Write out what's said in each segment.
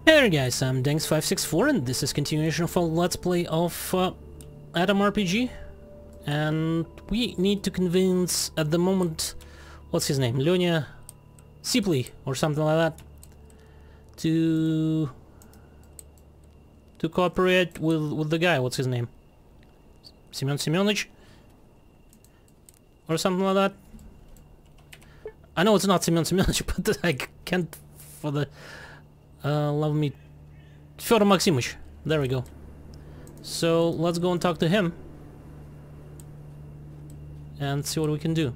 Hey there guys, I'm Danks564 and this is continuation of our Let's Play of A.T.O.M RPG. And we need to convince, at the moment, what's his name, Lyonya Sipley or something like that, to cooperate with the guy, what's his name, Semyon Semyonich? Or something like that. I know it's not Semyon Semyonich, but I can't for the love me. Fyodor Maximович. There we go. So let's go and talk to him and see what we can do.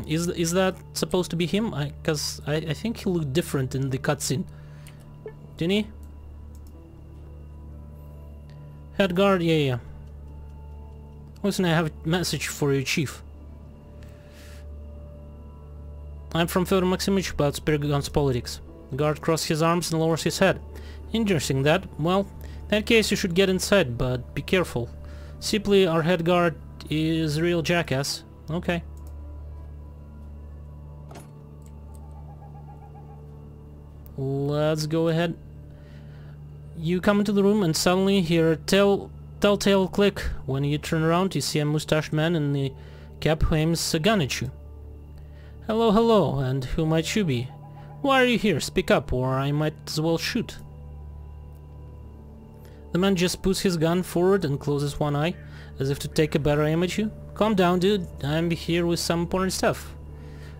Is that supposed to be him? Cause I think he looked different in the cutscene. Didn't he? Head guard, yeah. Listen, I have a message for you, Chief. I'm from Fyodor Maximовich about Spirigon's politics. The guard crosses his arms and lowers his head. Interesting that. Well, in that case you should get inside, but be careful. Sipley, our head guard, is a real jackass. Okay. Let's go ahead. You come into the room and suddenly hear a telltale click. When you turn around, you see a mustached man in the cap who aims a gun at you. Hello, hello, and who might you be? Why are you here? Speak up, or I might as well shoot. The man just puts his gun forward and closes one eye, as if to take a better aim at you. Calm down, dude. I'm here with some important stuff.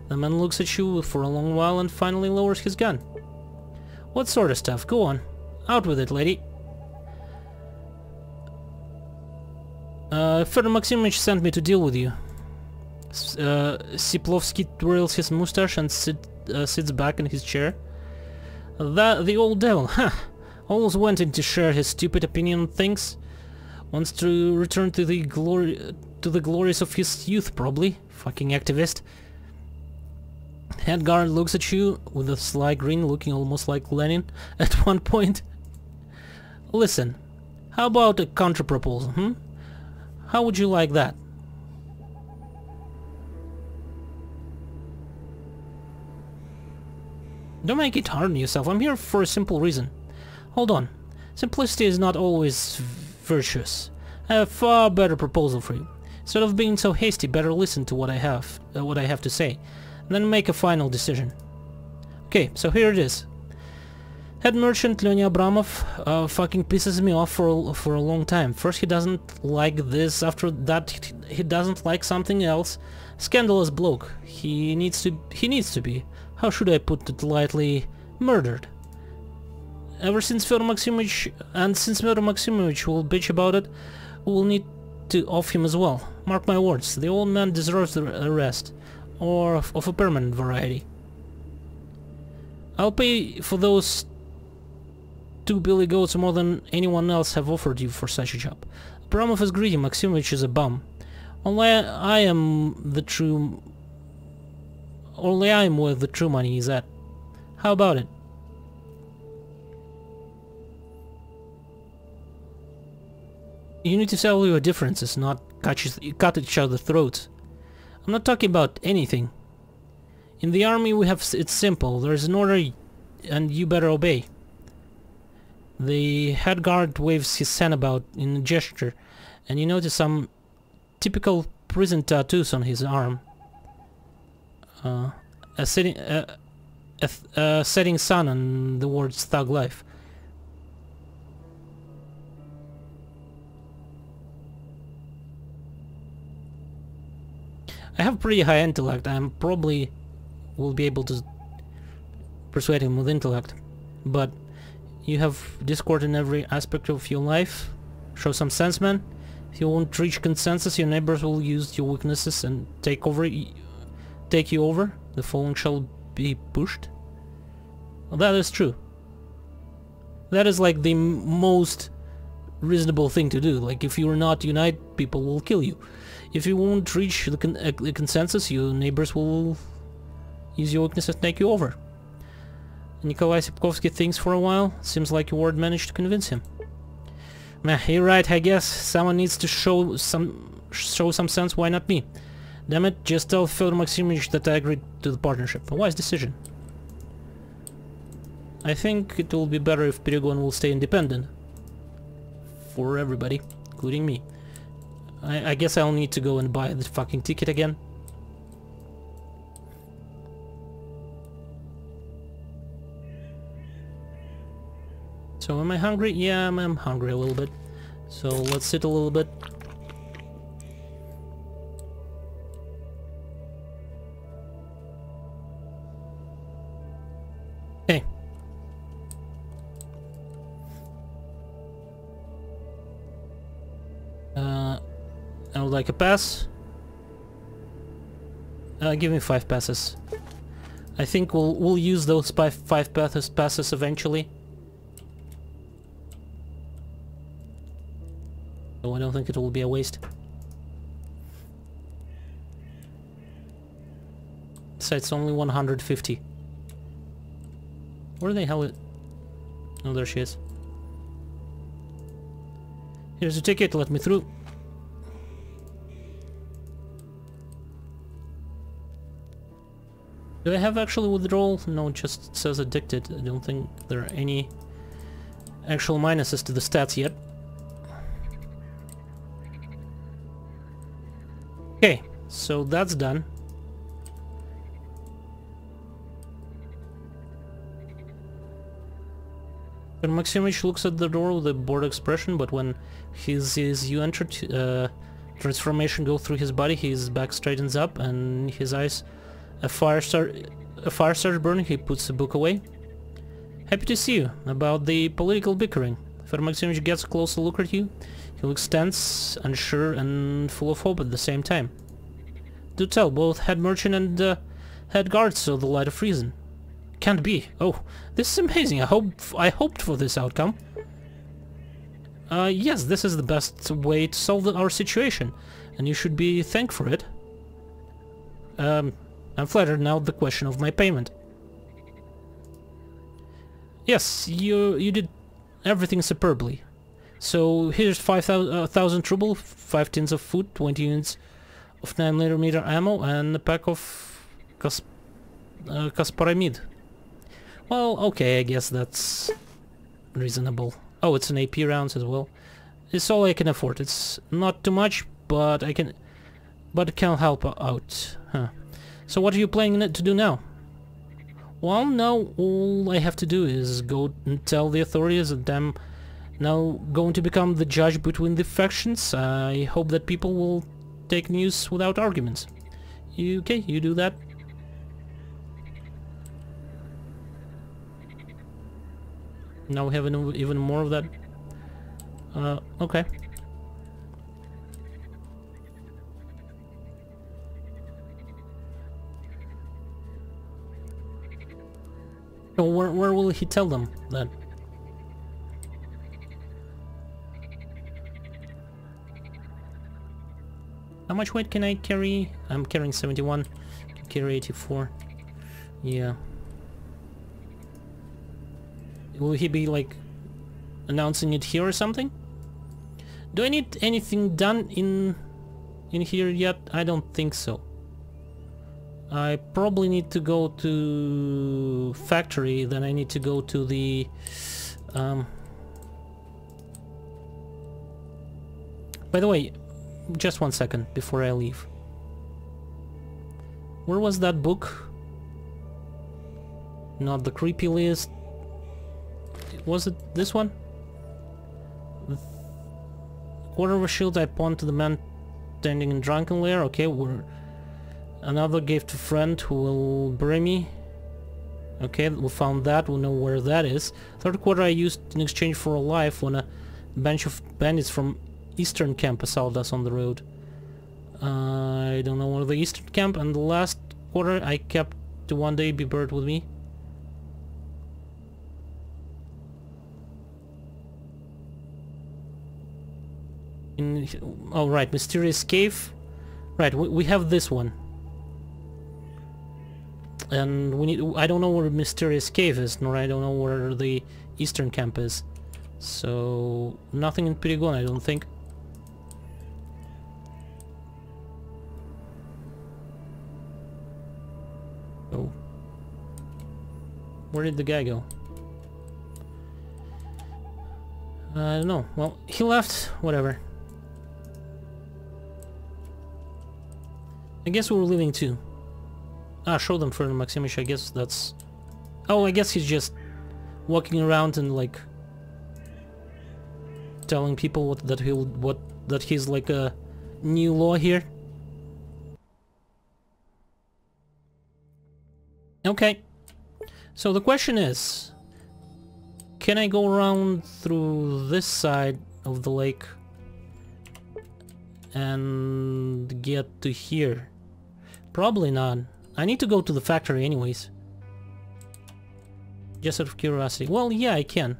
The man looks at you for a long while and finally lowers his gun. What sort of stuff? Go on. Out with it, lady. Fyodor Maximовich sent me to deal with you. Siplovsky twirls his mustache and sits back in his chair. The old devil, huh? Always wanting to share his stupid opinion on things. Wants to return to the glories of his youth, probably. Fucking activist. Head guard looks at you with a sly grin, looking almost like Lenin at one point. Listen, how about a counter-proposal, How would you like that? Don't make it hard on yourself. I'm here for a simple reason. Hold on. Simplicity is not always virtuous. I have a far better proposal for you. Instead of being so hasty, better listen to what I have to say, and then make a final decision. Okay, so here it is. Head merchant Lyonya Abramov fucking pisses me off for a long time. First he doesn't like this, after that he doesn't like something else. Scandalous bloke. He needs to be, how should I put it lightly, murdered. Ever since Fyodor Maximовich, and since Fyodor Maximовich will bitch about it, we'll need to off him as well. Mark my words, the old man deserves the arrest, or of a permanent variety. I'll pay for those 2 billy goats more than anyone else have offered you for such a job. Abramov is greedy, Maximовich is a bum. Only I am where the true money is at. How about it? You need to settle your differences, not cut each other's throats. I'm not talking about anything. In the army it's simple. There's an order and you better obey. The head guard waves his hand about in a gesture, and you notice some typical prison tattoos on his arm. A setting sun and the words Thug Life. I have pretty high intellect. I probably will be able to persuade him with intellect, but you have discord in every aspect of your life. Show some sense, man. If you won't reach consensus, your neighbors will use your weaknesses and take you over. The fallen shall be pushed. Well, that is true. That is like the most reasonable thing to do. Like, if you are not unite, people will kill you. If you won't reach the consensus, your neighbors will use your weaknesses and take you over. Nikolai Sipkovsky thinks for a while. Seems like your word managed to convince him. You're right, I guess. Someone needs to show some sense, why not me? Damn it, just tell Fyodor Maximovich that I agreed to the partnership. A wise decision. I think it will be better if Peregon will stay independent. For everybody, including me. I guess I'll need to go and buy the fucking ticket again. So am I hungry? Yeah, I'm hungry a little bit. So let's sit a little bit. Hey. I would like a pass. Give me 5 passes. I think we'll use those 5 passes eventually. So I don't think it will be a waste. So it's only 150. Where the hell is... Oh, there she is. Here's a ticket, let me through. Do I have actual withdrawal? No, it just says addicted. I don't think there are any actual minuses to the stats yet. Okay, so that's done. When Maximovich looks at the door with a bored expression, but when he sees you enter, transformation go through his body, his back straightens up and his eyes a fire starts burning. He puts the book away. Happy to see you. About the political bickering. If Maximovich gets a closer look at you, he looks tense, unsure, and full of hope at the same time. Do tell, both head merchant and head guard saw the light of reason. Can't be. Oh, this is amazing. I hoped for this outcome. Yes, this is the best way to solve our situation, and you should be thanked for it. I'm flattered. Now the question of my payment. Yes, you did everything superbly. So here's 5,000 ruble, 5 tins of food, 20 units of 9mm ammo, and a pack of Kasparamid. Well, okay, I guess that's reasonable. Oh, it's an AP rounds as well. It's all I can afford. It's not too much, but it can help out. Huh. So what are you planning to do now? Well, now all I have to do is go and tell the authorities that I'm now going to become the judge between the factions. I hope that people will take news without arguments. You do that. Now we have even more of that. Okay. So where will he tell them then? How much weight can I carry? I'm carrying 71. Can carry 84. Yeah. Will he be like announcing it here or something? Do I need anything done in here yet? I don't think so. I probably need to go to factory, then I need to go to the by the way, just 1 second before I leave. Where was that book? Not the creepy list. Was it this one? Quarter of a shield I pawned to the man standing in drunken lair. Okay, another gave to friend who will bury me. Okay, we found that. We know where that is. Third quarter I used in exchange for a life when a bunch of bandits from Eastern camp assaulted us on the road. I don't know where the Eastern camp. And the last quarter I kept to one day be buried with me. Oh right, mysterious cave. Right, we have this one. And we need. I don't know where mysterious cave is, nor I don't know where the Eastern camp is. So nothing in Pirigon, I don't think. Oh. Where did the guy go? I don't know. Well, he left. Whatever. I guess we were leaving too. Ah, show them further, Maximich. I guess that's... Oh, I guess he's just walking around and like telling people that he's like a new law here. Okay. So the question is, can I go around through this side of the lake and get to here? Probably not. I need to go to the factory anyways. Just out of curiosity. Well, yeah, I can.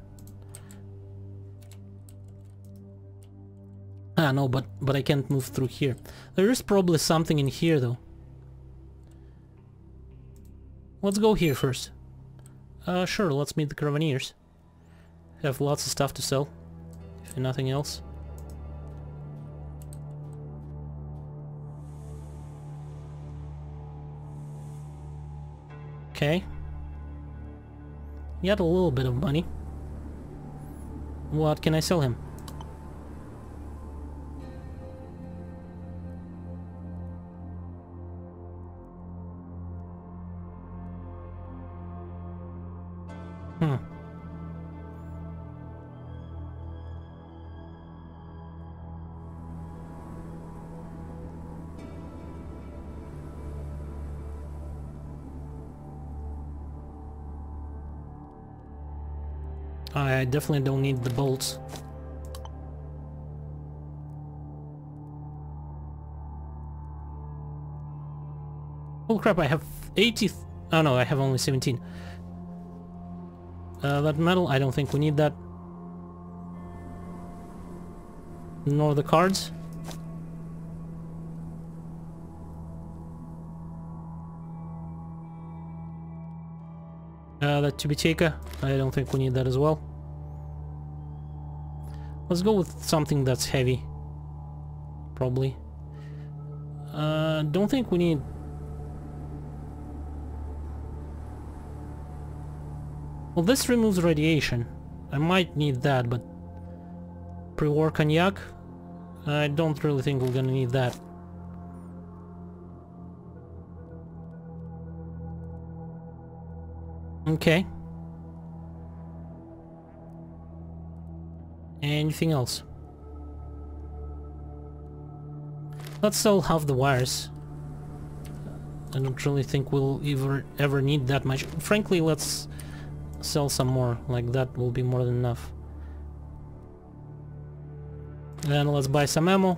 Ah, no, but I can't move through here. There is probably something in here, though. Let's go here first. Sure, let's meet the Caravaneers. Have lots of stuff to sell, if nothing else. Okay. He had a little bit of money. What can I sell him? I definitely don't need the bolts. Oh crap, I have 80... Oh no, I have only 17. That metal, I don't think we need that. Nor the cards. That Tibiteka, I don't think we need that as well. Let's go with something that's heavy. Probably. Don't think we need... Well, this removes radiation. I might need that, but... Pre-war cognac? I don't really think we're gonna need that. Okay. Anything else? Let's sell half the wires. I don't really think we'll ever need that much. Frankly, let's sell some more. Like, that will be more than enough. Then let's buy some ammo.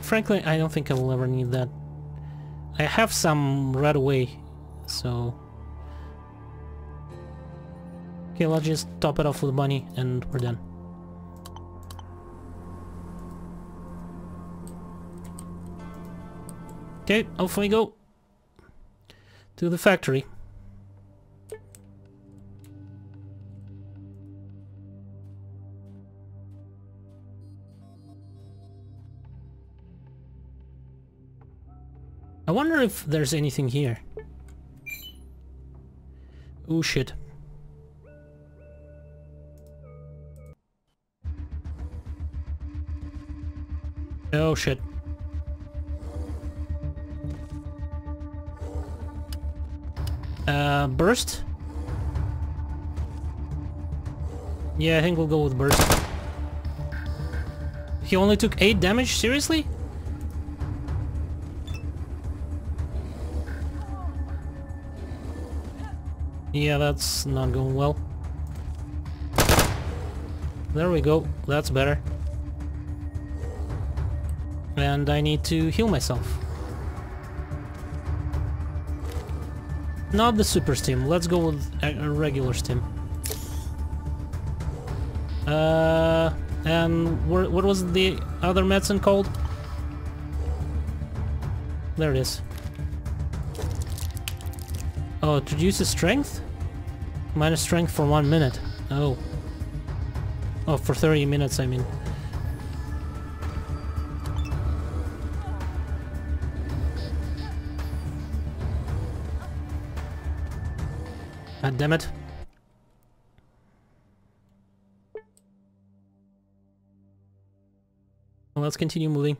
Frankly, I don't think I will ever need that. I have some right away, so... Okay, let's just top it off with money and we're done. Okay, off we go. To the factory. I wonder if there's anything here. Oh shit. Oh shit. Burst? Yeah, I think we'll go with burst. He only took 8 damage? Seriously? Yeah, that's not going well. There we go. That's better. And I need to heal myself. Not the super stim, let's go with a regular stim. And what was the other medicine called? There it is. Oh, it reduces strength? Minus strength for 1 minute. Oh. Oh, for 30 minutes, I mean. God damn it. Well, let's continue moving.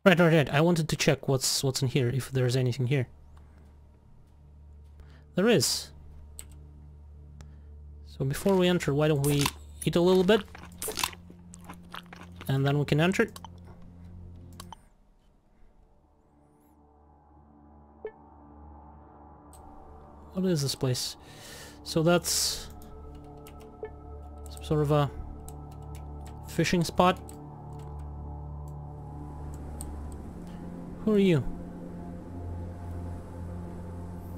Right. I wanted to check what's in here, if there's anything here. There is. So before we enter, why don't we eat a little bit? And then we can enter. What is this place? So that's some sort of a fishing spot. Who are you?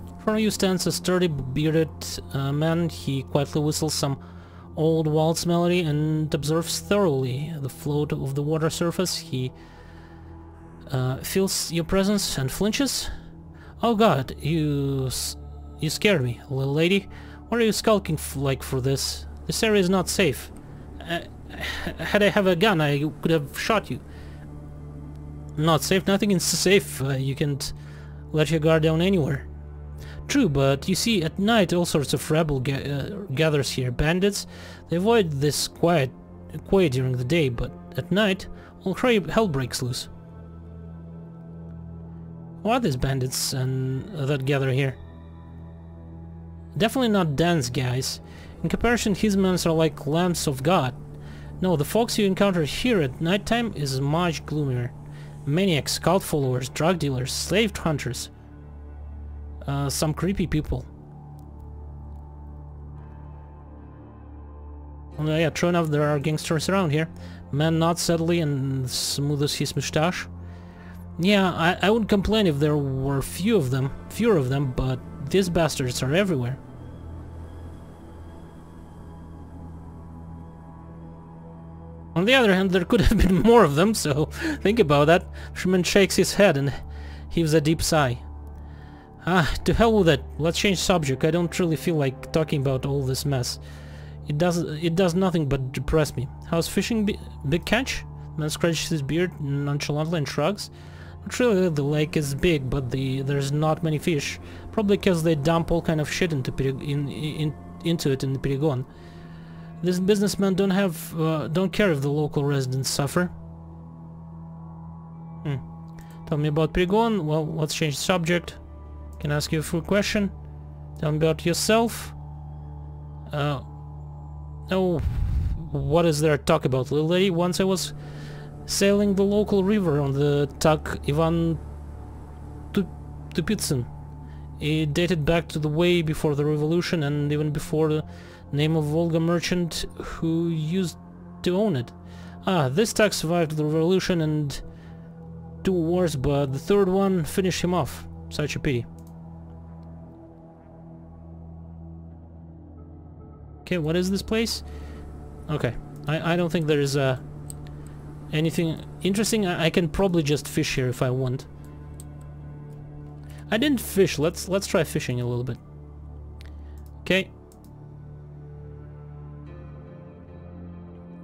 In front of you stands a sturdy, bearded man. He quietly whistles some old waltz melody and observes thoroughly the float of the water surface. He feels your presence and flinches. Oh God, you scared me, little lady. What are you skulking like for this? This area is not safe. Had I have a gun, I could have shot you. Not safe, nothing is safe. You can't let your guard down anywhere. True, but you see, at night all sorts of rebel gathers here. Bandits, they avoid this quiet during the day, but at night all hell breaks loose. Who are these bandits and that gather here? Definitely not dance guys. In comparison, his men are like lambs of God. No, the folks you encounter here at nighttime is much gloomier. Maniacs, cult followers, drug dealers, slave hunters. Some creepy people. Yeah, true enough, there are gangsters around here. Man nods sadly and smoothes his moustache. Yeah, I wouldn't complain if there were fewer of them, but these bastards are everywhere. On the other hand, there could have been more of them, so think about that. Fisherman shakes his head and heaves a deep sigh. Ah, to hell with it. Let's change subject. I don't really feel like talking about all this mess. It does nothing but depress me. How's fishing? Big catch? Man scratches his beard nonchalantly and shrugs. Not really, the lake is big, but there's not many fish. Probably because they dump all kind of shit into it in the Perigon. These businessmen don't care if the local residents suffer. Tell me about Perigon. Well, let's change the subject. Can I ask you a full question? Tell me about yourself. Oh, what is there to talk about, little lady? Once I was sailing the local river on the tug Ivan Tupitsin. It dated back to the way before the revolution and even before the name of Volga merchant who used to own it. Ah, this tug survived the revolution and 2 wars, but the 3rd one finished him off. Such a pity. Okay, what is this place? Okay, I don't think there is anything interesting. I can probably just fish here if I want. I didn't fish. Let's try fishing a little bit. Okay.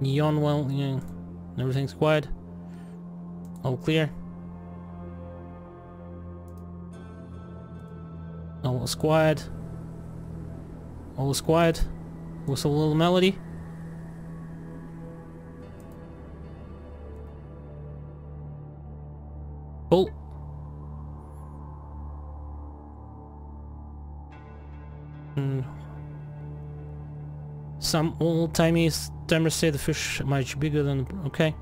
Yawn well, yeah. Everything's quiet. All clear. All is quiet. All is quiet. Whistle a little melody. Oh. Some old-timey timers say the fish are much bigger than... Okay.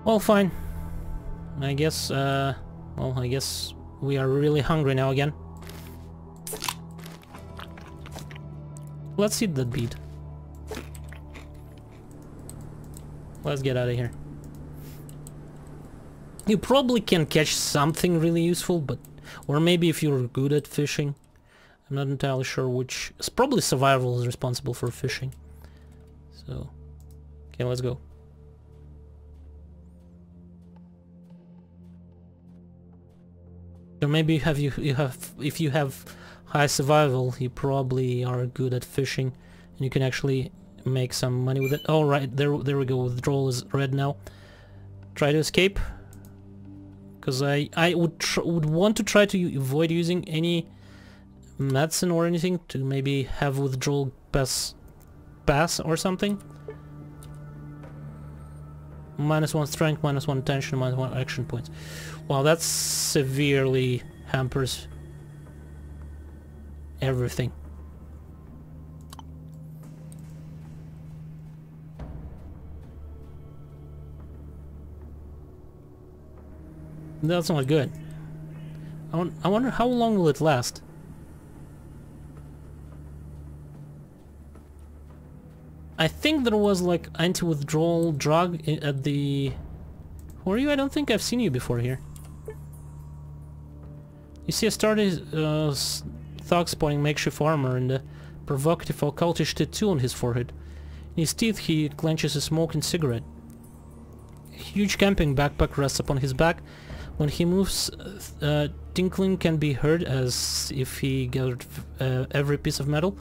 Well, fine. I guess, well, I guess we are really hungry now again. Let's eat that beet. Let's get out of here. You probably can catch something really useful, but... Or maybe if you're good at fishing. I'm not entirely sure which... It's probably survival is responsible for fishing. So... Okay, let's go. Or maybe if you have high survival, you probably are good at fishing, and you can actually make some money with it. Oh right, there we go. Withdrawal is red now. Try to escape, because I would want to try to avoid using any medicine or anything to maybe have withdrawal pass or something. -1 strength, -1 attention, -1 action points. Wow, that severely hampers everything. That's not good. I wonder how long will it last? I think there was like anti-withdrawal drug at the... Who are you? I don't think I've seen you before here. You see, I started thug spotting makeshift armor and a provocative occultish tattoo on his forehead. In his teeth he clenches a smoking cigarette. A huge camping backpack rests upon his back. When he moves, tinkling can be heard as if he gathered every piece of metal.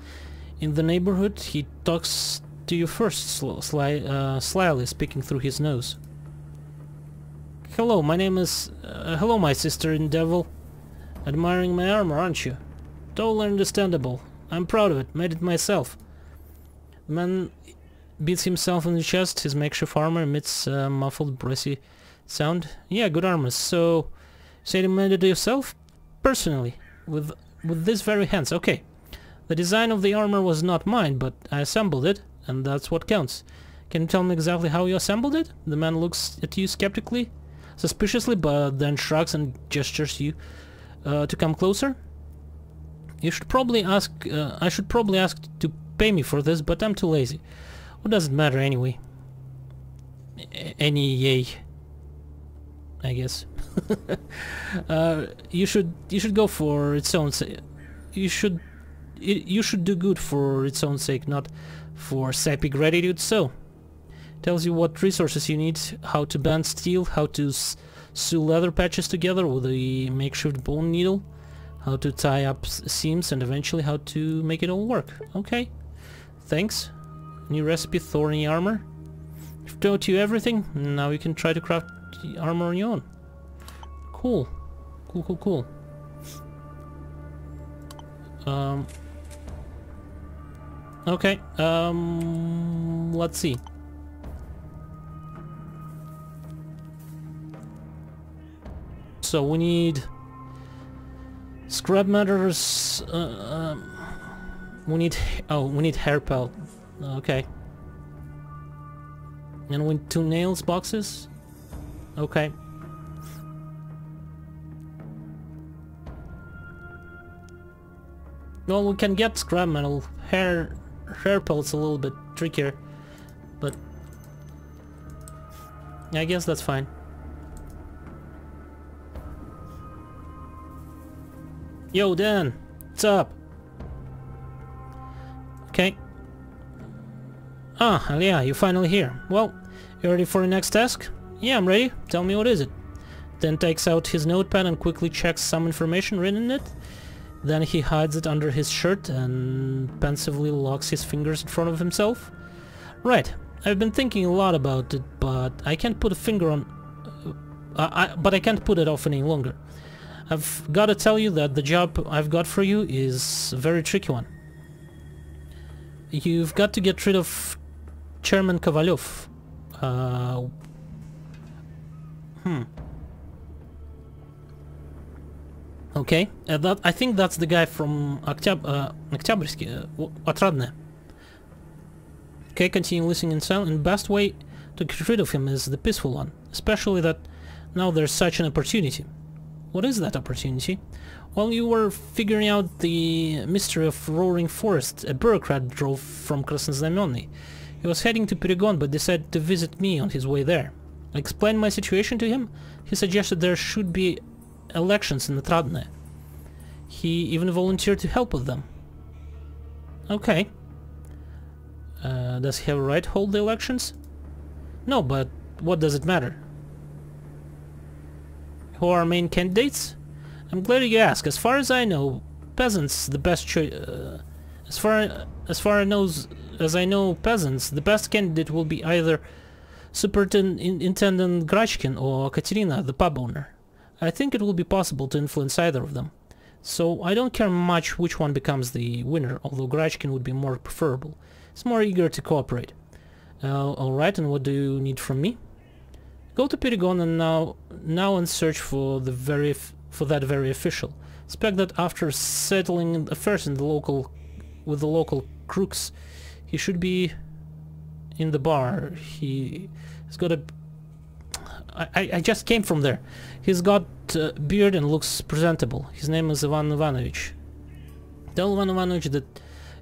In the neighborhood he talks to you first, slyly speaking through his nose. Hello, my name is... hello, my sister in devil. Admiring my armor, aren't you? Totally understandable. I'm proud of it. Made it myself. The man beats himself in the chest. His makeshift armor emits a muffled, brassy sound. Yeah, good armor. So, say you made it yourself? Personally. With these very hands. Okay. The design of the armor was not mine, but I assembled it, and that's what counts. Can you tell me exactly how you assembled it? The man looks at you skeptically, suspiciously, but then shrugs and gestures you to come closer. You should probably ask... I should probably ask to pay me for this, but I'm too lazy. What does it matter anyway? Yay, I guess. You should go for its own sake. You should do good for its own sake, not for sappy gratitude. So, tells you what resources you need, how to bend steel, how to sew leather patches together with a makeshift bone needle, how to tie up seams, and eventually how to make it all work. Okay, thanks. New recipe, thorny armor. I've taught you everything. Now you can try to craft the armor on your own. Cool. Cool. Okay, let's see. So we need scrap matters, we need hair pelt. Okay. And we need 2 nails boxes. Okay. Well, we can get scrap metal. Hair pelt's a little bit trickier, but I guess that's fine. Yo, Dan, what's up? Okay. Ah, yeah, you're finally here. Well, you ready for the next task? Yeah, I'm ready. Tell me, what is it? Dan takes out his notepad and quickly checks some information written in it. Then he hides it under his shirt and pensively locks his fingers in front of himself. Right, I've been thinking a lot about it, but I can't put a finger on... but I can't put it off any longer. I've got to tell you that the job I've got for you is a very tricky one. You've got to get rid of Chairman Kovalyov. Okay, I think that's the guy from Oktябрьский, Отрадное. Okay, continue listening in silence. The best way to get rid of him is the peaceful one. especially that now there's such an opportunity. What is that opportunity? While you were figuring out the mystery of Roaring Forest, a bureaucrat drove from Krasnoznamenny. He was heading to Perigon but decided to visit me on his way there. I explained my situation to him. He suggested there should be elections in Otradne. He even volunteered to help with them. Okay. Does he have a right to hold the elections? No, but what does it matter? Who are main candidates? I'm glad you asked. As far as I know, peasants the best choice. As far as I know peasants, the best candidate will be either Superintendent Grachkin or Katerina, the pub owner. I think it will be possible to influence either of them. So I don't care much which one becomes the winner, although Grachkin would be more preferable. He's more eager to cooperate. Alright, and what do you need from me? Go to Perigon and now and search for that very official. Expect that after settling affairs with the local crooks, he should be in the bar. He's got a... I just came from there. He's got a beard and looks presentable. His name is Ivan Ivanovich. Tell Ivan Ivanovich that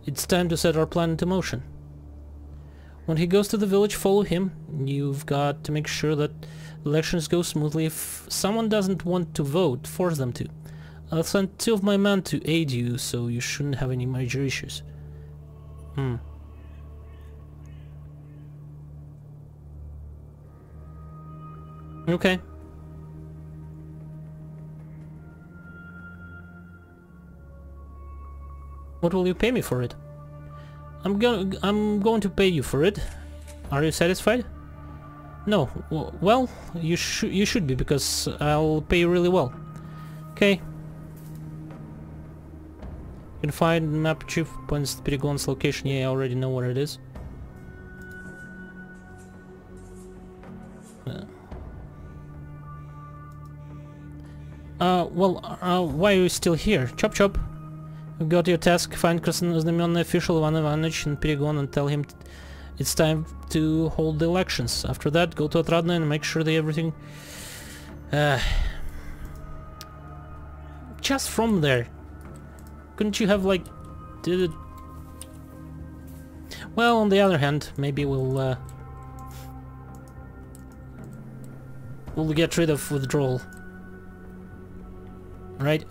it's time to set our plan into motion. When he goes to the village, follow him. You've got to make sure that elections go smoothly. If someone doesn't want to vote, force them to. I'll send 2 of my men to aid you, so you shouldn't have any major issues. Okay. What will you pay me for it? I'm going to pay you for it. Are you satisfied? No. Well, you should be, because I'll pay you really well. Okay. You can find map chief points to Perigon's location. Yeah, I already know where it is. Why are you still here? Chop chop. You got your task. Find Krasnoznamenny official Ivan Ivanovich in Perigon and tell him it's time to hold the elections. After that, go to Otradne and make sure that everything... just from there. Couldn't you have, like, did it... Well, on the other hand, maybe we'll get rid of withdrawal. Right?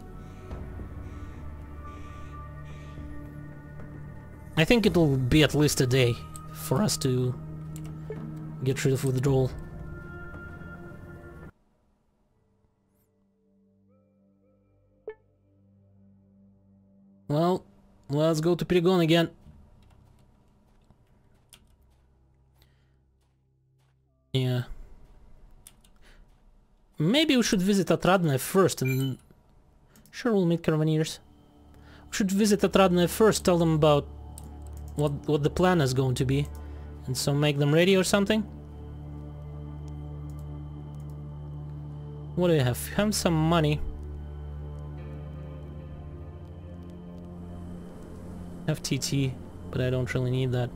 I think it'll be at least a day for us to get rid of withdrawal. Well, let's go to Perigon again. Yeah. Maybe we should visit Otradne first and... Sure, we'll meet Caravaneers. We should visit Otradne first, tell them about what the plan is going to be, and so make them ready or something. What do you have? You have some money. I have TT, but I don't really need that.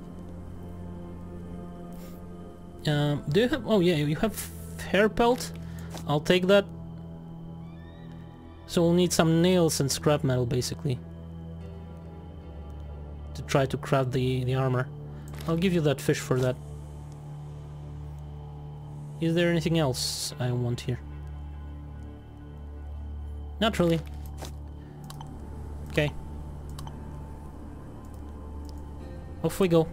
Do you have... Oh yeah, you have hair pelt. I'll take that. So we'll need some nails and scrap metal, basically, to try to craft the armor. I'll give you that fish for that. Is there anything else I want here? Not really. Okay. Off we go.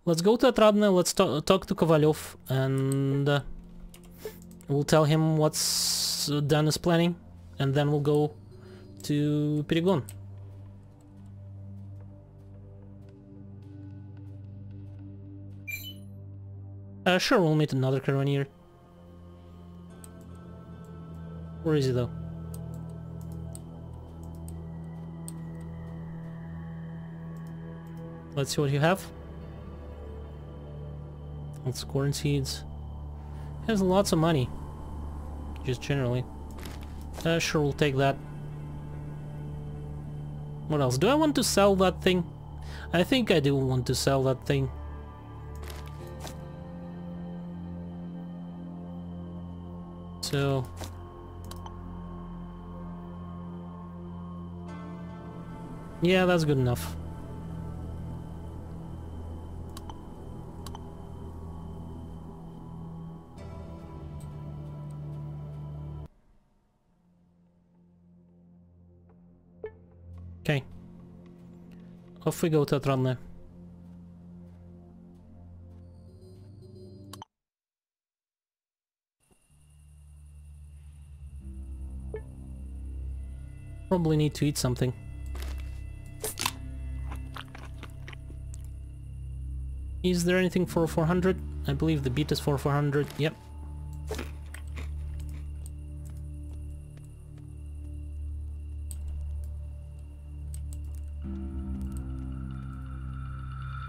Let's go to Otradne, let's talk to Kovalyov, and we'll tell him what's Dan is planning, and then we'll go to Perigon. Sure, we'll meet another Caravaneer. Where is he though? Let's see what you have. Let's corn seeds. He has lots of money. Just generally. Sure, we'll take that. What else? Do I want to sell that thing? I think I do want to sell that thing. So... yeah, that's good enough. Okay. Off we go, Tatranne. Probably need to eat something. Is there anything for 400? I believe the beat is for 400. Yep.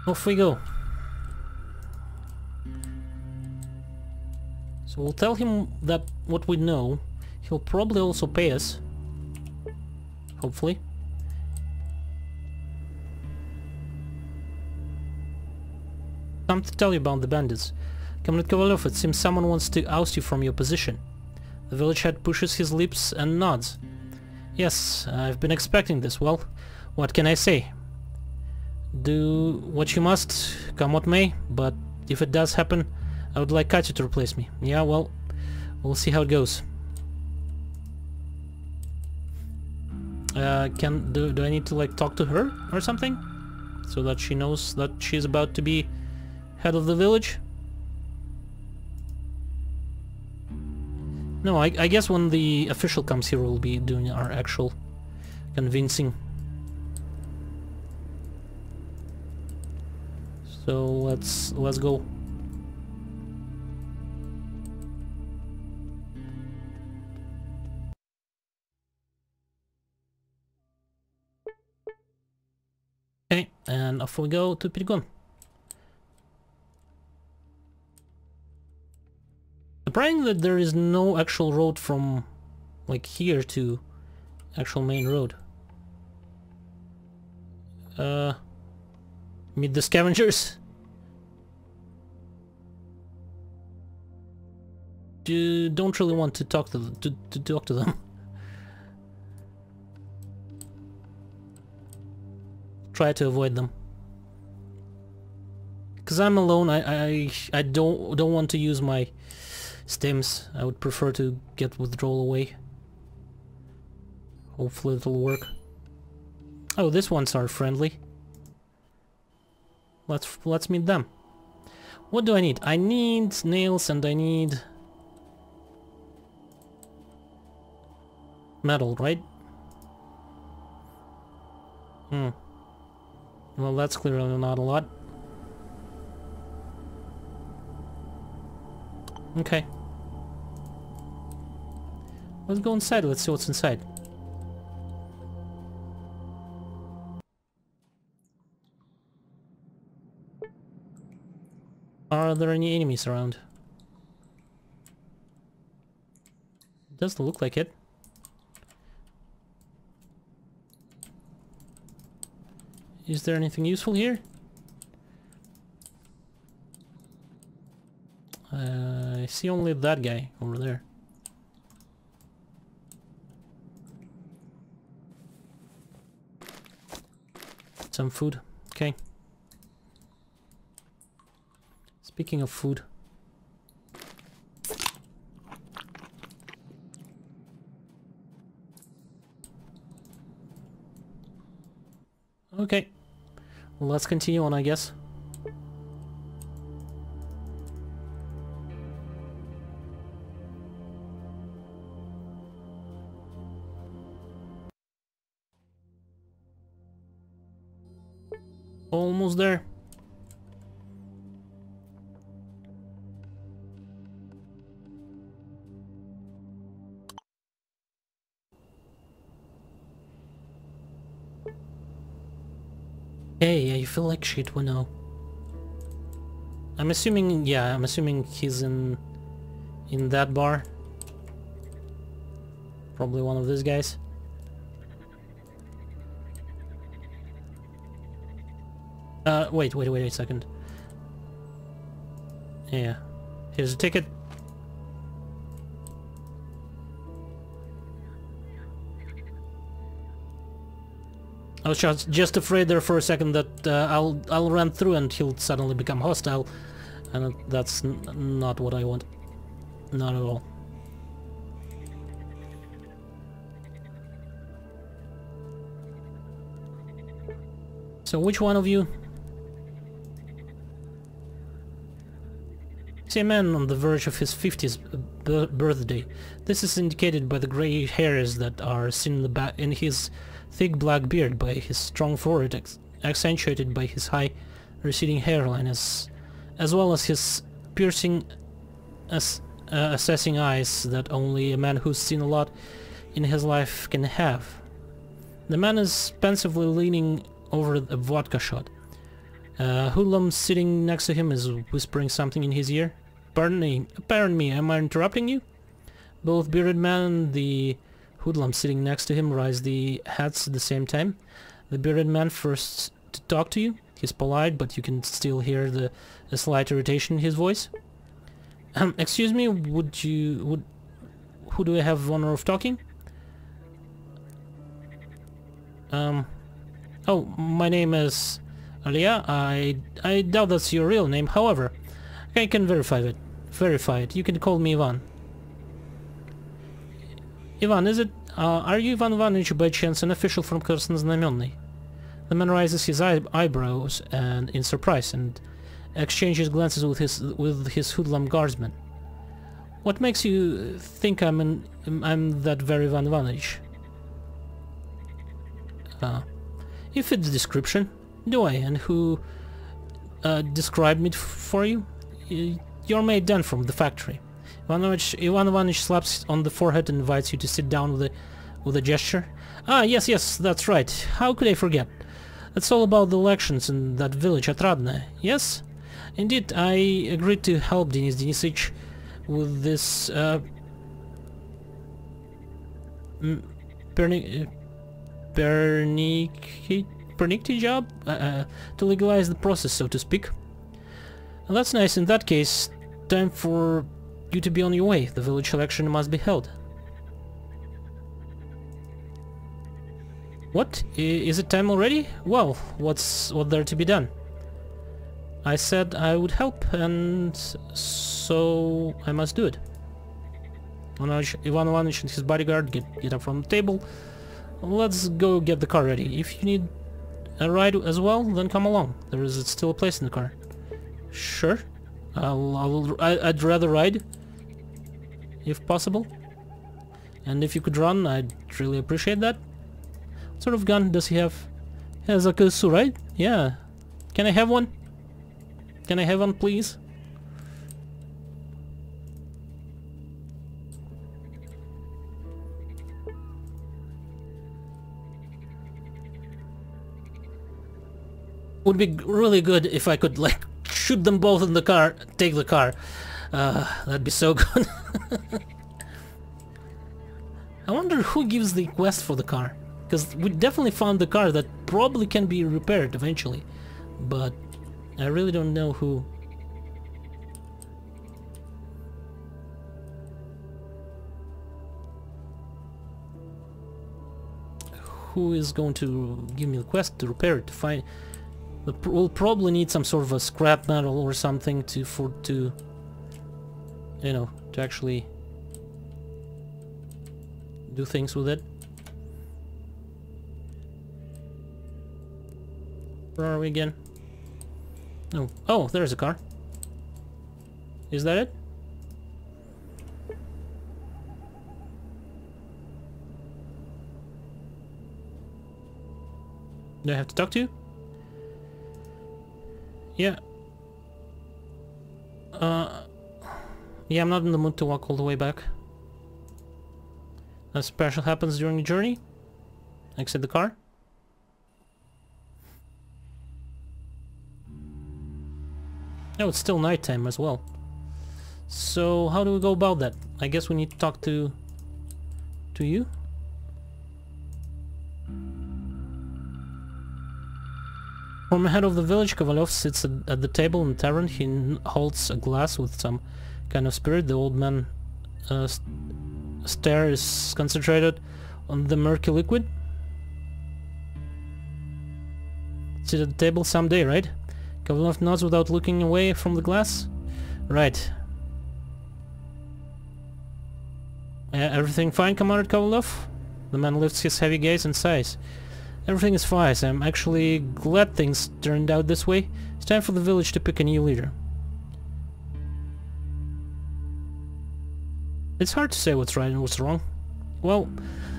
Off we go. So we'll tell him that what we know. He'll probably also pay us. Hopefully. Something to tell you about the bandits. Comrade Kovalov, it seems someone wants to oust you from your position. The village head pushes his lips and nods. Yes, I've been expecting this. Well, what can I say? Do what you must, come what may, but if it does happen, I would like Katya to replace me. Yeah, well, we'll see how it goes. Do I need to like talk to her or something? So that she knows that she's about to be head of the village? No, I guess when the official comes here we'll be doing our actual convincing. So let's go. Okay, and off we go to Pirgon. Surprising that there is no actual road from like here to actual main road. Meet the scavengers. You don't really want to talk to them. Try to avoid them. Because I'm alone, I don't want to use my stems. I would prefer to get withdrawal away. Hopefully it'll work. Oh, these ones are friendly. Let's meet them. What do I need? I need nails and I need metal, right? Well, that's clearly not a lot. Okay. Let's go inside. Let's see what's inside. Are there any enemies around? Doesn't look like it. Is there anything useful here? I see only that guy over there. Some food. Okay. Speaking of food. Okay. Well, let's continue on, I guess. Almost there. Hey, yeah, you feel like shit, we know. I'm assuming, yeah, I'm assuming he's in that bar. Probably one of these guys. Wait a second. Yeah. Here's a ticket. I was just afraid there for a second that I'll run through and he'll suddenly become hostile, and that's not what I want. Not at all. So which one of you? See a man on the verge of his 50th birthday. This is indicated by the grey hairs that are seen in the back in his thick black beard, by his strong forehead accentuated by his high receding hairline, as well as his piercing assessing eyes that only a man who's seen a lot in his life can have. The man is pensively leaning over a vodka shot. Hoodlum sitting next to him is whispering something in his ear. Pardon me, am I interrupting you? Both bearded man and the hoodlum sitting next to him raise the hats at the same time. The bearded man first to talk to you. He's polite, but you can still hear a slight irritation in his voice. Excuse me, who do I have the honor of talking? Oh, my name is Alia. I doubt that's your real name. However, I can verify it. You can call me Ivan. Ivan, is it? Are you Ivan Ivanovich by chance an official from Krasnoznamenny? The man raises his eyebrows and in surprise and exchanges glances with his hoodlum guardsman. What makes you think I'm that very Ivan Ivanovich? You fit the description. Do I? And who described me for you? Your mate Dan from the factory. Ivan Ivanovich slaps on the forehead and invites you to sit down with a gesture. Ah, yes, that's right. How could I forget? It's all about the elections in that village Atradne, yes? Indeed, I agreed to help Denis Denisovich with this pernickety job to legalize the process, so to speak. And that's nice. In that case, time for you to be on your way. The village election must be held. What? Is it time already? Well, what's there to be done? I said I would help, and so I must do it. Ivan Ivanovich and his bodyguard get up from the table. Let's go get the car ready. If you need a ride as well, then come along. There is still a place in the car. Sure. I'd rather ride, if possible. And if you could run, I'd really appreciate that. What sort of gun does he have? He has a Kusu, right? Yeah. Can I have one? Can I have one, please? Would be really good if I could, like, shoot them both in the car, take the car. That'd be so good. I wonder who gives the quest for the car. Because we definitely found the car that probably can be repaired eventually. But I really don't know who. Who is going to give me the quest to repair it, to find... We'll probably need some sort of a scrap metal or something to you know, to actually do things with it. Where are we again? No. Oh, there's a car. Is that it? Do I have to talk to you? Yeah. Yeah, I'm not in the mood to walk all the way back. Nothing special happens during the journey? Exit the car? Oh, it's still nighttime as well. So, how do we go about that? I guess we need to talk to you? From the head of the village, Kovalyov sits at the table in the tavern. He holds a glass with some kind of spirit. The old man stare is concentrated on the murky liquid. sit at the table someday, right? Kovalov nods without looking away from the glass. Right. Everything fine, Commander Kovalov? The man lifts his heavy gaze and sighs. Everything is fine. I'm actually glad things turned out this way. It's time for the village to pick a new leader. It's hard to say what's right and what's wrong. Well,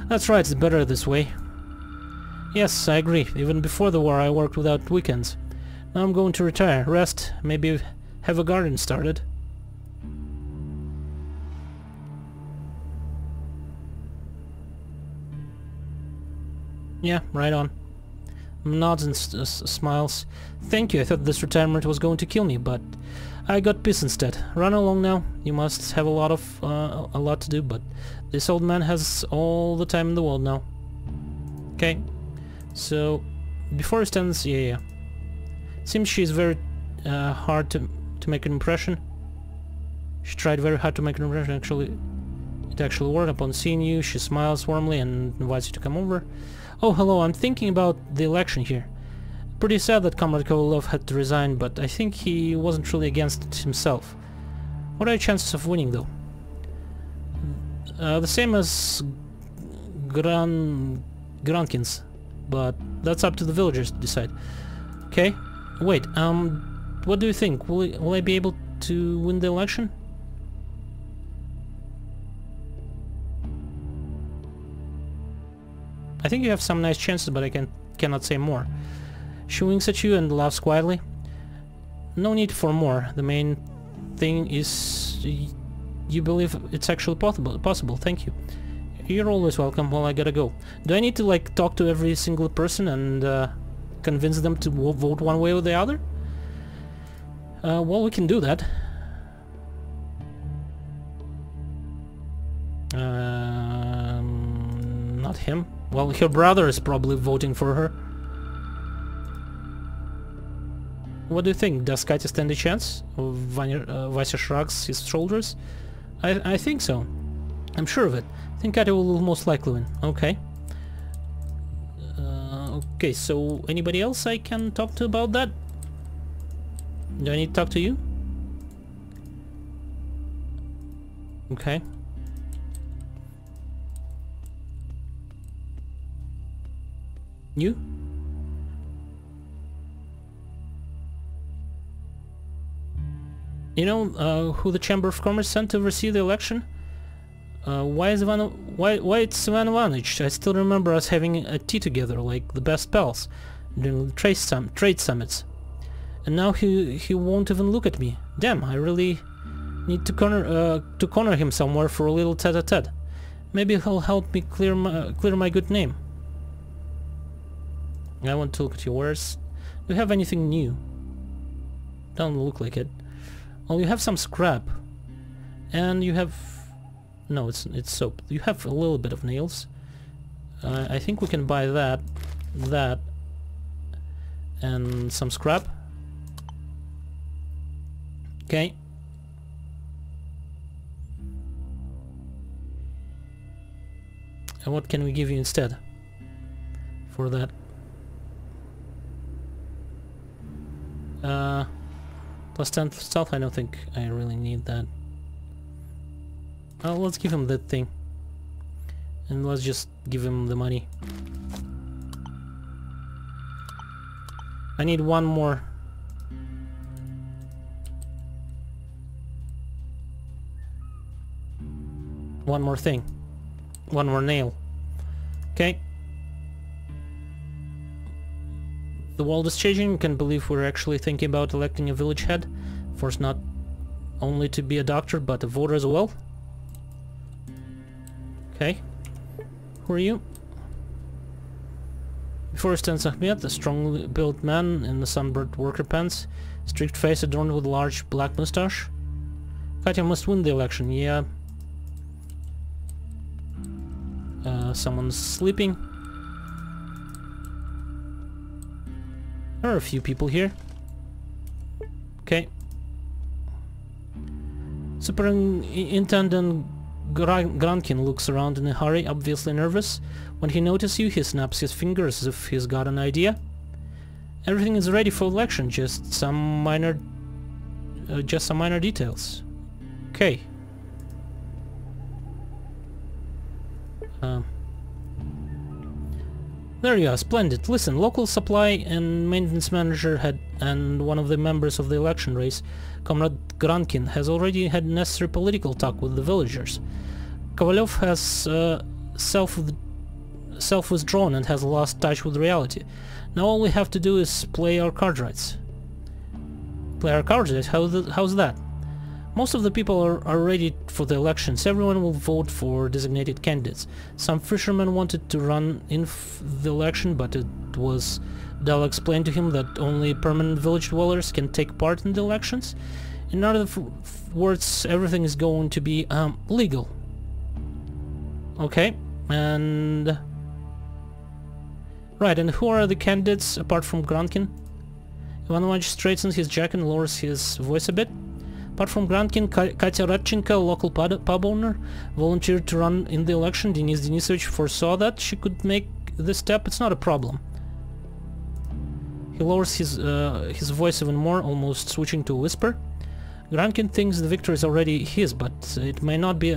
that's right, it's better this way. Yes, I agree. Even before the war I worked without weekends. Now I'm going to retire, rest, maybe have a garden started. Yeah, right on. Nods and smiles. Thank you, I thought this retirement was going to kill me, but I got peace instead. Run along now. You must have a lot to do, but this old man has all the time in the world now. Okay. So, before he stands, yeah. Seems she's very hard to make an impression. She tried very hard to make an impression. It actually worked. Upon seeing you, she smiles warmly and invites you to come over. Oh, hello. I'm thinking about the election here. Pretty sad that Comrade Kovalov had to resign, but I think he wasn't really against it himself. What are your chances of winning, though? The same as Grankin's, but that's up to the villagers to decide. Okay, wait, what do you think? Will I be able to win the election? I think you have some nice chances, but I cannot say more. She winks at you and laughs quietly. No need for more. The main thing is you believe it's actually possible. Thank you. You're always welcome. Well, I gotta go. Do I need to like talk to every single person and convince them to vote one way or the other? Well, we can do that. Not him. Well, her brother is probably voting for her. What do you think? Does Katya stand a chance? Vasya shrugs his shoulders. I think so. I'm sure of it. I think Katya will most likely win. Okay. Okay, so anybody else I can talk to about that? Do I need to talk to you? Okay. You? You know who the Chamber of Commerce sent to oversee the election? Why it's Ivan Ivanich? I still remember us having a tea together, like the best pals, during the trade summits. And now he won't even look at me. Damn, I really need to corner him somewhere for a little tete-a-tete. Maybe he'll help me clear my good name. I want to look at your wares. Do you have anything new? Don't look like it. Well, you have some scrap, and you have... No, it's soap. You have a little bit of nails. I think we can buy that, and some scrap. Okay. And what can we give you instead for that? Plus 10 stealth, I don't think I really need that. Let's give him that thing. And let's just give him the money. I need one more. One more thing. One more nail. Okay. The world is changing. Can't believe we're actually thinking about electing a village head. Forced not only to be a doctor, but a voter as well. Okay. Who are you? Before stands Ahmed, a strongly built man in the sunburned worker pants, streaked face adorned with a large black mustache. Katya must win the election, yeah. Someone's sleeping. There are a few people here. Okay. Superintendent Grankin looks around in a hurry, obviously nervous. When he notices you, he snaps his fingers as if he's got an idea. Everything is ready for election, just some minor details. Okay. There you are, splendid. Listen, local supply and maintenance manager and one of the members of the election race, Comrade Grankin, has already had necessary political talk with the villagers. Kovalyov has self-withdrawn and has lost touch with reality. Now all we have to do is play our cards right. Play our cards right? How's that? Most of the people are ready for the elections. Everyone will vote for designated candidates. Some fishermen wanted to run in the election, but Dell explained to him that only permanent village dwellers can take part in the elections. In other words, everything is going to be legal. Okay, and... Right, and who are the candidates apart from Grankin? Ivanovich straightens his jacket and lowers his voice a bit. Apart from Grankin, Katya Radchenko, local pub owner, volunteered to run in the election. Denis Denisovich foresaw that she could make this step. It's not a problem. He lowers his voice even more, almost switching to a whisper. Grankin thinks the victory is already his, but it may not be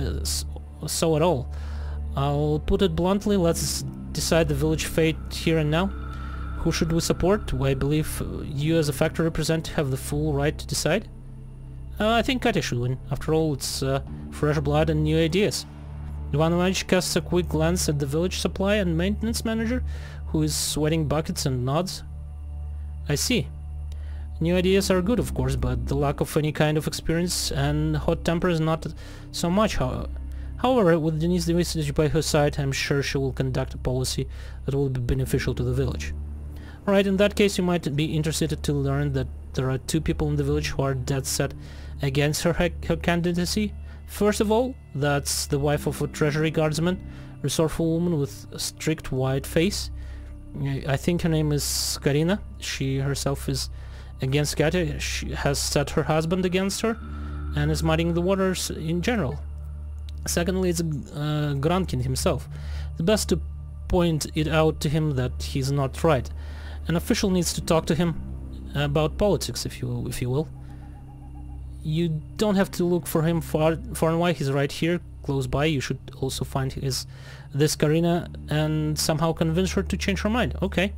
so at all. I'll put it bluntly, let's decide the village fate here and now. Who should we support? Well, I believe you as a factory representative have the full right to decide. I think Katya should win. After all, it's fresh blood and new ideas. Ivanovich casts a quick glance at the village supply and maintenance manager, who is sweating buckets, and nods. I see. New ideas are good, of course, but the lack of any kind of experience and hot temper is not so much. However, with Denise Denisovich by her side, I'm sure she will conduct a policy that will be beneficial to the village. Alright, in that case you might be interested to learn that there are two people in the village who are dead set against her candidacy. First of all, that's the wife of a treasury guardsman, resourceful woman with a strict white face. I think her name is Karina. She herself is against Katya. She has set her husband against her and is muddying the waters in general. Secondly, it's Grankin himself. The best to point it out to him that he's not right. An official needs to talk to him about politics, if you will. You don't have to look for him far and wide. He's right here, close by. You should also find this Karina and somehow convince her to change her mind. Okay.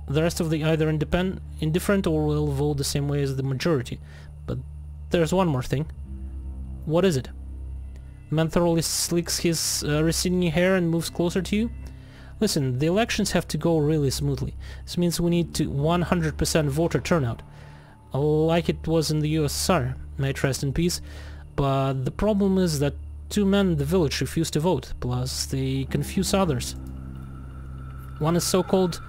The rest of the either indifferent or will vote the same way as the majority. But there's one more thing. What is it? The man thoroughly slicks his receding hair and moves closer to you. Listen, the elections have to go really smoothly. This means we need to 100% voter turnout. Like it was in the USSR, may it rest in peace. But the problem is that two men in the village refuse to vote, plus they confuse others. One is so-called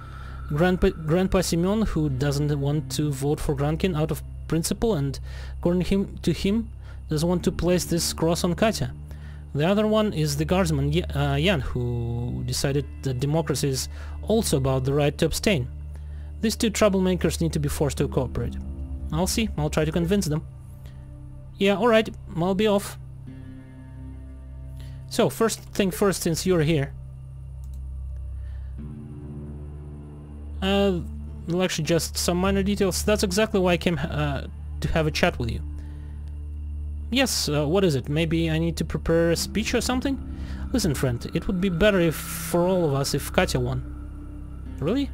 Grandpa Semyon, who doesn't want to vote for Grankin out of principle and, according to him, doesn't want to place this cross on Katya. The other one is the guardsman Yan, who decided that democracy is also about the right to abstain. These two troublemakers need to be forced to cooperate. I'll see, I'll try to convince them. Yeah, alright, I'll be off. So, first thing first, since you're here. Actually, just some minor details. That's exactly why I came to have a chat with you. Yes, what is it? Maybe I need to prepare a speech or something? Listen, friend, it would be better for all of us if Katya won. Really?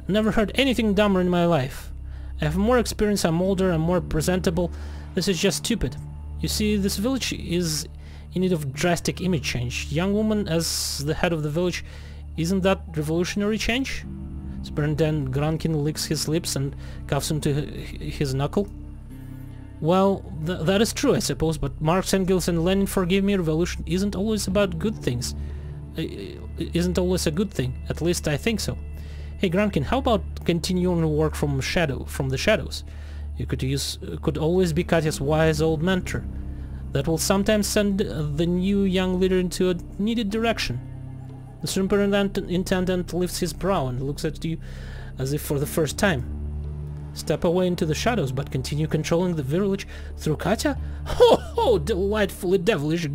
Never heard anything dumber in my life. I have more experience, I'm older, I'm more presentable. This is just stupid. You see, this village is in need of drastic image change. Young woman as the head of the village, isn't that revolutionary change? Superintendent Grankin licks his lips and cuffs him to his knuckle. Well, that is true, I suppose, but Marx, Engels and Lenin, forgive me, revolution isn't always about good things. Isn't always a good thing. At least I think so. Hey Grankin, how about continuing to work from the shadows? You could always be Katya's wise old mentor. That will sometimes send the new young leader into a needed direction. The superintendent lifts his brow and looks at you as if for the first time. Step away into the shadows, but continue controlling the village through Katya? Ho ho! Delightfully devilish,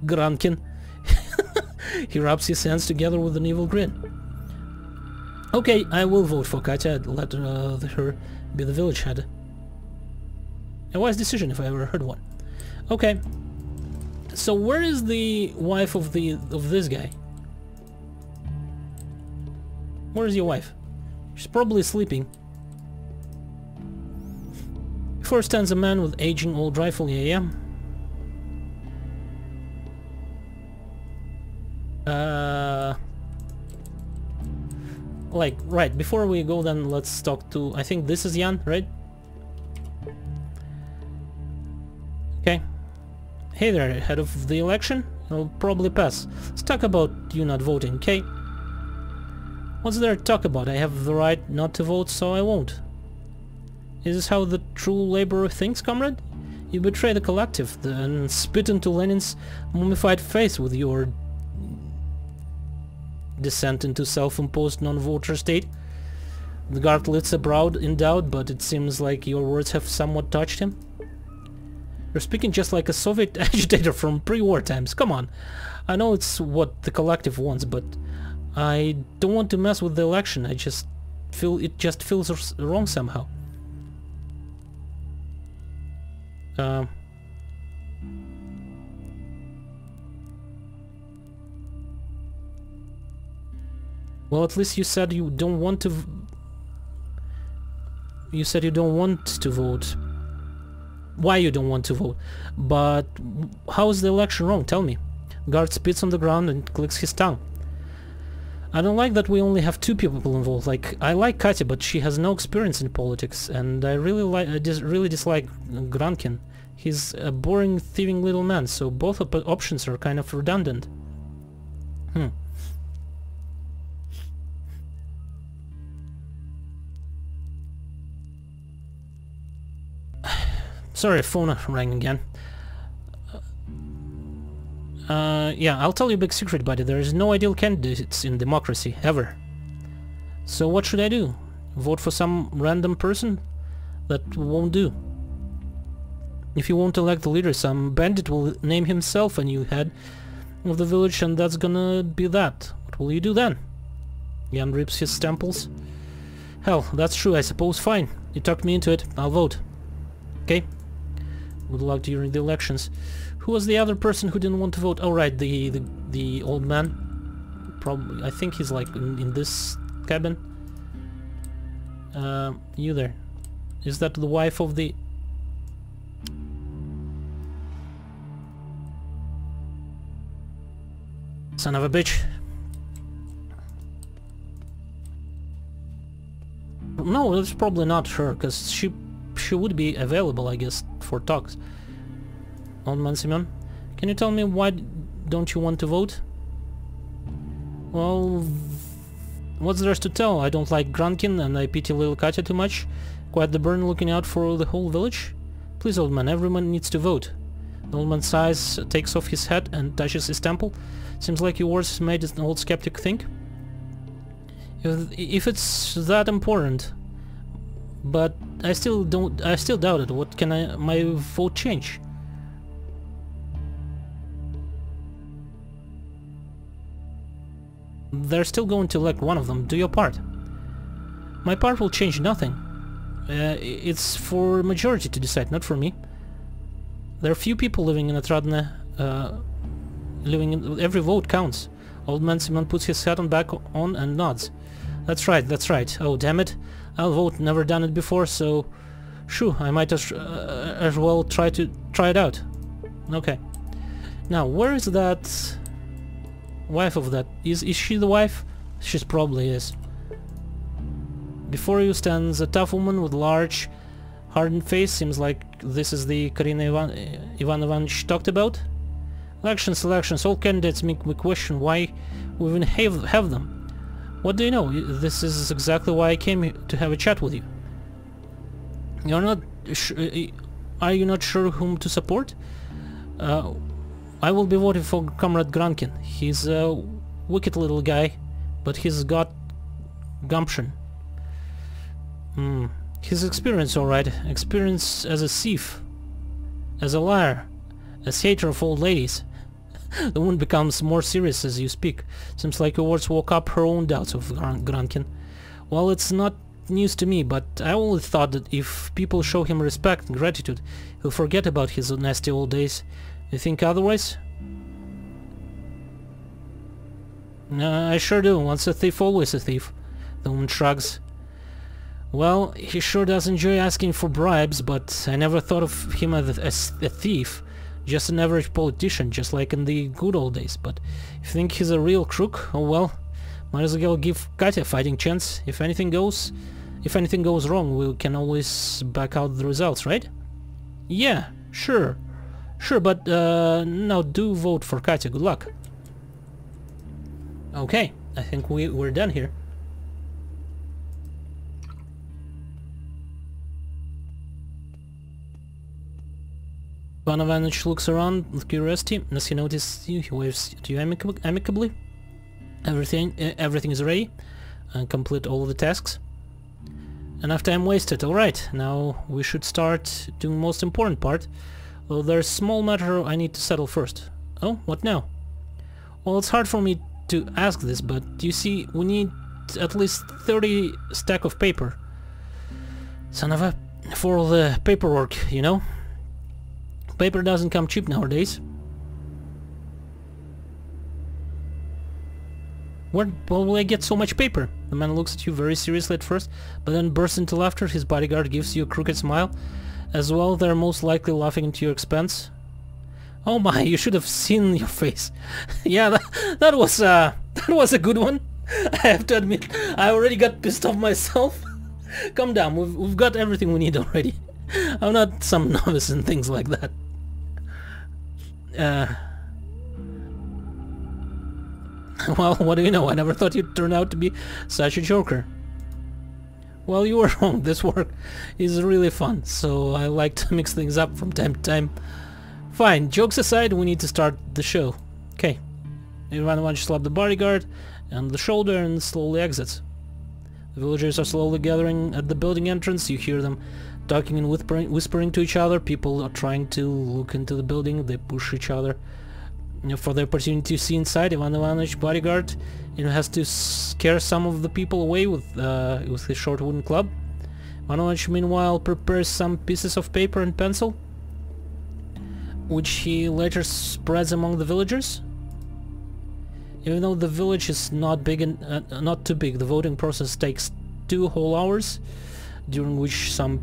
Grankin. He rubs his hands together with an evil grin. Okay, I will vote for Katya. Let her be the village head. A wise decision if I ever heard one. Okay. So where is the wife of this guy? Where is your wife? She's probably sleeping. Before stands a man with aging old rifle. Yeah. Like, right, before we go then let's talk to, I think this is Jan, right? Okay. Hey there, head of the election? I'll probably pass. Let's talk about you not voting, okay? What's there to talk about? I have the right not to vote, so I won't. Is this how the true laborer thinks, comrade? You betray the collective and spit into Lenin's mummified face with your descent into self-imposed non-voter state. The guard lifts a brow in doubt, but it seems like your words have somewhat touched him. You're speaking just like a Soviet agitator from pre-war times. Come on. I know it's what the collective wants, but I don't want to mess with the election. I just feel it just feels wrong somehow. Well, at least you said you don't want to... You said you don't want to vote. Why you don't want to vote? But how is the election wrong? Tell me. Guard spits on the ground and clicks his tongue. I don't like that we only have two people involved. Like, I like Katya, but she has no experience in politics, and I really dislike Grankin. He's a boring, thieving little man, so both options are kind of redundant. Sorry, phone rang again. Yeah, I'll tell you a big secret, buddy. There is no ideal candidates in democracy, ever. So what should I do? Vote for some random person? That won't do. If you won't elect the leader, some bandit will name himself a new head of the village, and that's gonna be that. What will you do then? Jan rips his temples. Hell, that's true, I suppose. Fine. You talked me into it. I'll vote. Okay? Good luck during the elections. Who was the other person who didn't want to vote? Oh right, the old man. Probably, I think he's like in this cabin. You there. Is that the wife of the... Son of a bitch. No, it's probably not her, because she would be available, I guess, for talks. Old man Simeon, can you tell me why don't you want to vote? Well, what's there to tell? I don't like Grankin and I pity little Katya too much. Quite the burden looking out for the whole village. Please, old man, everyone needs to vote. The old man sighs, takes off his hat and touches his temple. Seems like your words made an old skeptic think. If it's that important, but I still doubt it. What can my vote change? They're still going to elect one of them. Do your part. My part will change nothing. It's for majority to decide, not for me. There are few people living in Atradne. Every vote counts. Old man Simon puts his hat back on and nods. That's right, that's right. Oh, damn it. I'll vote. Never done it before, so... Shoo, I might as well try it out. Okay. Now, where is that... wife of that? Is she the wife? She probably is. Before you stands a tough woman with large, hardened face. Seems like this is the Karina Ivanovna she talked about. Elections, all candidates make me question why we even have them. What do you know? This is exactly why I came here to have a chat with you. You're not... are you not sure whom to support? I will be voting for Comrade Grankin. He's a wicked little guy, but he's got gumption. His experience, alright. Experience as a thief, as a liar, as hater of old ladies. The woman becomes more serious as you speak. Seems like your words woke up her own doubts of Grankin. Well, it's not news to me, but I always thought that if people show him respect and gratitude, he'll forget about his nasty old days. You think otherwise? I sure do. Once a thief, always a thief. The woman shrugs. Well, he sure does enjoy asking for bribes, but I never thought of him as a thief. Just an average politician, just like in the good old days. But if you think he's a real crook, oh well. Might as well give Katya a fighting chance. If anything goes wrong, we can always back out the results, right? Yeah, sure. Sure, but now do vote for Katya. Good luck. Okay, I think we're done here. Ivan Ivanovich looks around with curiosity. As he notices you, he waves to you amicably. Everything is ready. Complete all of the tasks. Enough time wasted. Alright, now we should start doing the most important part. Well, there's a small matter I need to settle first. Oh, what now? Well, it's hard for me to ask this, but you see, we need at least 30 stack of paper. Son of a... for all the paperwork, you know? Paper doesn't come cheap nowadays. Where will I get so much paper? The man looks at you very seriously at first, but then bursts into laughter. His bodyguard gives you a crooked smile. As well, they're most likely laughing at your expense. Oh my, you should have seen your face. Yeah, that was a good one. I have to admit, I already got pissed off myself. Calm down, we've got everything we need already. I'm not some novice in things like that. Well, what do you know? I never thought you'd turn out to be such a joker. Well, you were wrong. This work is really fun, so I like to mix things up from time to time. Fine, jokes aside, we need to start the show. Okay. Ivan Ivanovich slaps the bodyguard on the shoulder and slowly exits. The villagers are slowly gathering at the building entrance. You hear them talking and whispering to each other. People are trying to look into the building. They push each other, you know, for the opportunity to see inside. Ivan Ivanovich bodyguard, you know, has to scare some of the people away with his short wooden club. Ivan Ivanovich meanwhile prepares some pieces of paper and pencil, which he later spreads among the villagers. Even though the village is not big and not too big, the voting process takes 2 whole hours, during which some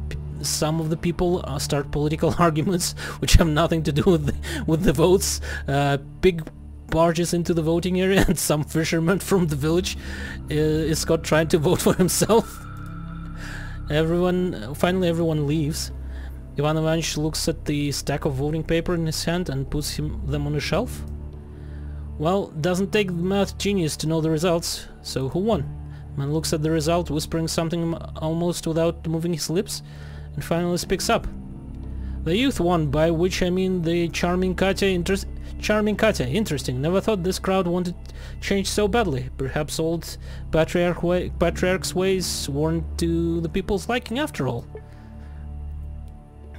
of the people start political arguments which have nothing to do with the votes. Big barges into the voting area, and some fisherman from the village is caught trying to vote for himself. Finally everyone leaves. Ivan Ivanovich looks at the stack of voting paper in his hand and puts them on a shelf. Well, doesn't take the math genius to know the results, so who won? Man looks at the result, whispering something almost without moving his lips, and finally speaks up. The youth won, by which I mean the charming Katya. Interesting. Never thought this crowd wanted change so badly. Perhaps old patriarch's ways weren't to the people's liking after all.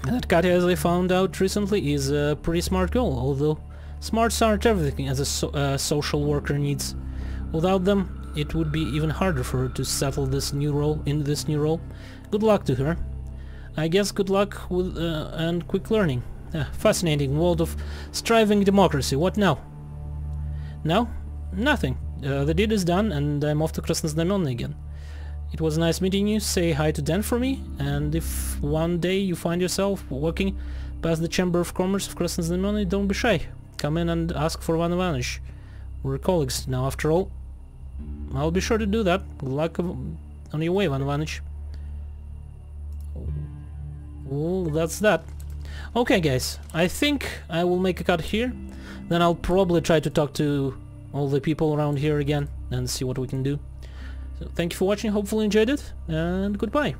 That Katya, as I found out recently, is a pretty smart girl, although smarts aren't everything as a social worker needs. Without them, it would be even harder for her to settle this new role. Good luck to her. I guess good luck with and quick learning. Fascinating world of striving democracy. What now? Now? Nothing. The deed is done, and I'm off to Krasnoznamenny again. It was nice meeting you. Say hi to Dan for me, and if one day you find yourself walking past the Chamber of Commerce of Krasnoznamenny, don't be shy. Come in and ask for Ivan Ivanovich. We're colleagues now, after all. I'll be sure to do that. Good luck on your way, Ivan Ivanovich. Well, that's that. Okay, guys, I think I will make a cut here. Then I'll probably try to talk to all the people around here again and see what we can do. So thank you for watching, hopefully you enjoyed it, and goodbye.